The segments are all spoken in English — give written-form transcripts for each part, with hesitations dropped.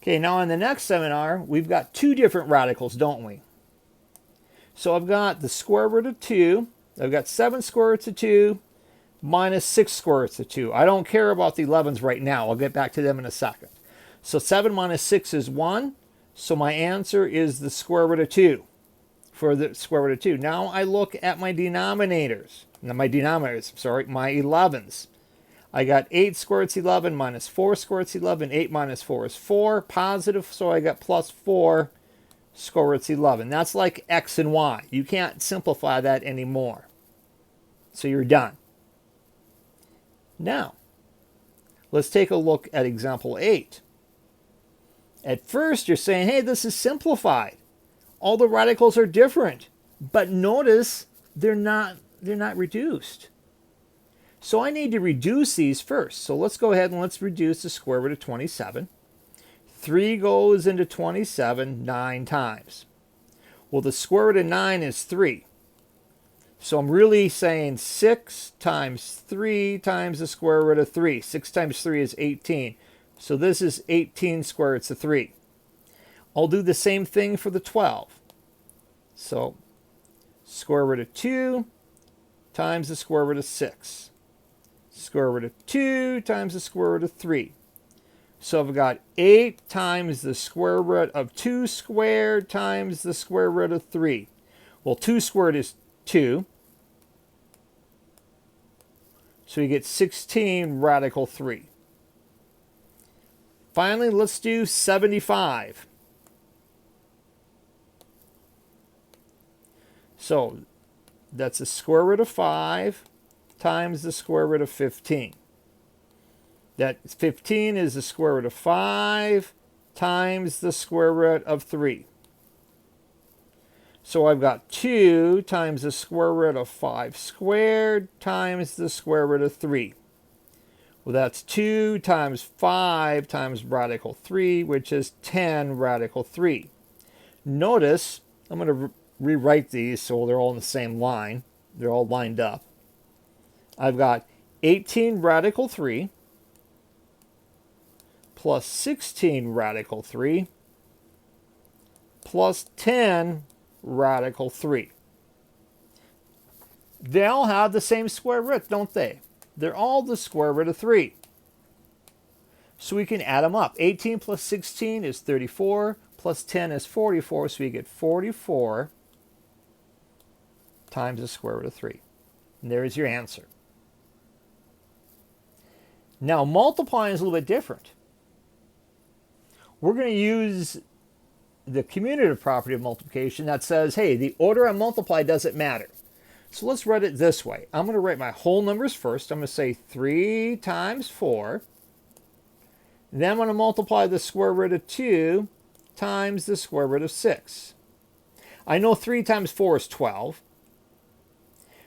Okay, now in the next seminar, we've got two different radicals, don't we? So I've got the square root of 2. I've got 7 square roots of 2 minus 6 square roots of 2. I don't care about the 11s right now. I'll get back to them in a second. So 7 minus 6 is 1. So my answer is the square root of 2 for the square root of 2. Now I look at my denominators. Now my 11s. I got 8 square roots 11 minus 4 square roots 11. 8 minus 4 is 4. Positive, so I got plus 4 square roots 11. That's like x and y. You can't simplify that anymore. So you're done. Now, let's take a look at example 8. At first, you're saying, hey, this is simplified. All the radicals are different. But notice they're not reduced. So I need to reduce these first. So let's go ahead and let's reduce the square root of 27. 3 goes into 27 9 times. Well, the square root of 9 is 3. So I'm really saying 6 times 3 times the square root of 3. 6 times 3 is 18. So this is 18 square roots of 3. I'll do the same thing for the 12. So square root of 2 times the square root of 6. Square root of 2 times the square root of 3. So I've got 8 times the square root of 2 squared times the square root of 3. Well, 2 squared is 2. So you get 16 radical 3. Finally, let's do 75. So that's the square root of 5 times the square root of 15. That 15 is the square root of 5 times the square root of 3. So I've got 2 times the square root of 5 squared times the square root of 3. Well, that's 2 times 5 times radical 3, which is 10 radical 3. Notice, I'm going to rewrite these so they're all in the same line. They're all lined up. I've got 18 radical 3 plus 16 radical 3 plus 10 radical 3. They all have the same square root, don't they? They're all the square root of 3. So we can add them up. 18 plus 16 is 34, plus 10 is 44, so we get 44 times the square root of 3. And there's your answer. Now, multiplying is a little bit different. We're going to use the commutative property of multiplication that says, hey, the order I multiply doesn't matter. So let's write it this way. I'm going to write my whole numbers first. I'm going to say 3 times 4. Then I'm going to multiply the square root of 2 times the square root of 6. I know 3 times 4 is 12.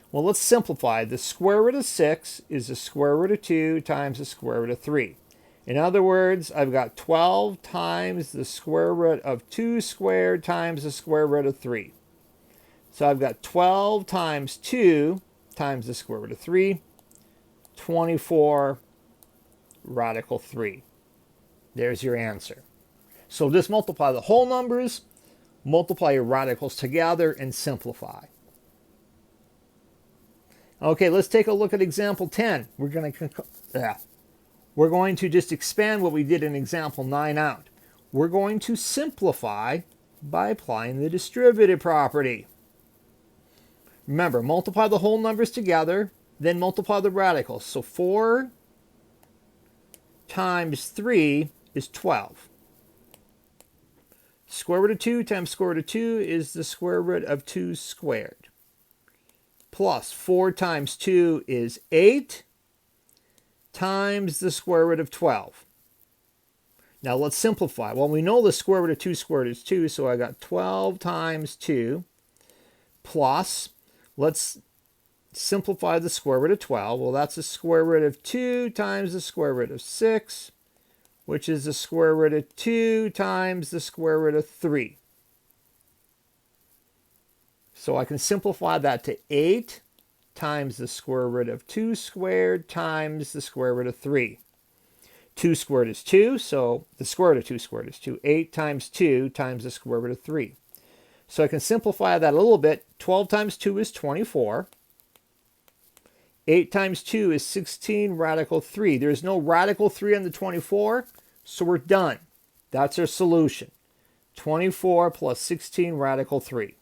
Well, let's simplify. The square root of 6 is the square root of 2 times the square root of 3. In other words, I've got 12 times the square root of 2 squared times the square root of 3. So I've got 12 times 2 times the square root of 3, 24 radical 3. There's your answer. So just multiply the whole numbers, multiply your radicals together, and simplify. Okay, let's take a look at example 10. We're going to just expand what we did in example 9 out. We're going to simplify by applying the distributive property. Remember, multiply the whole numbers together, then multiply the radicals. So 4 times 3 is 12. Square root of 2 times square root of 2 is the square root of 2 squared. Plus 4 times 2 is 8 times the square root of 12. Now let's simplify. Well, we know the square root of 2 squared is 2, so I got 12 times 2 plus, let's simplify the square root of 12. Well, that's the square root of 2 times the square root of 6, which is the square root of 2 times the square root of 3. So I can simplify that to 8 times the square root of 2 squared times the square root of 3. 2 squared is 2, so the square root of 2 squared is 2. 8 times 2 times the square root of 3. So I can simplify that a little bit. 12 times 2 is 24. 8 times 2 is 16 radical 3. There's no radical 3 on the 24, so we're done. That's our solution. 24 plus 16 radical 3.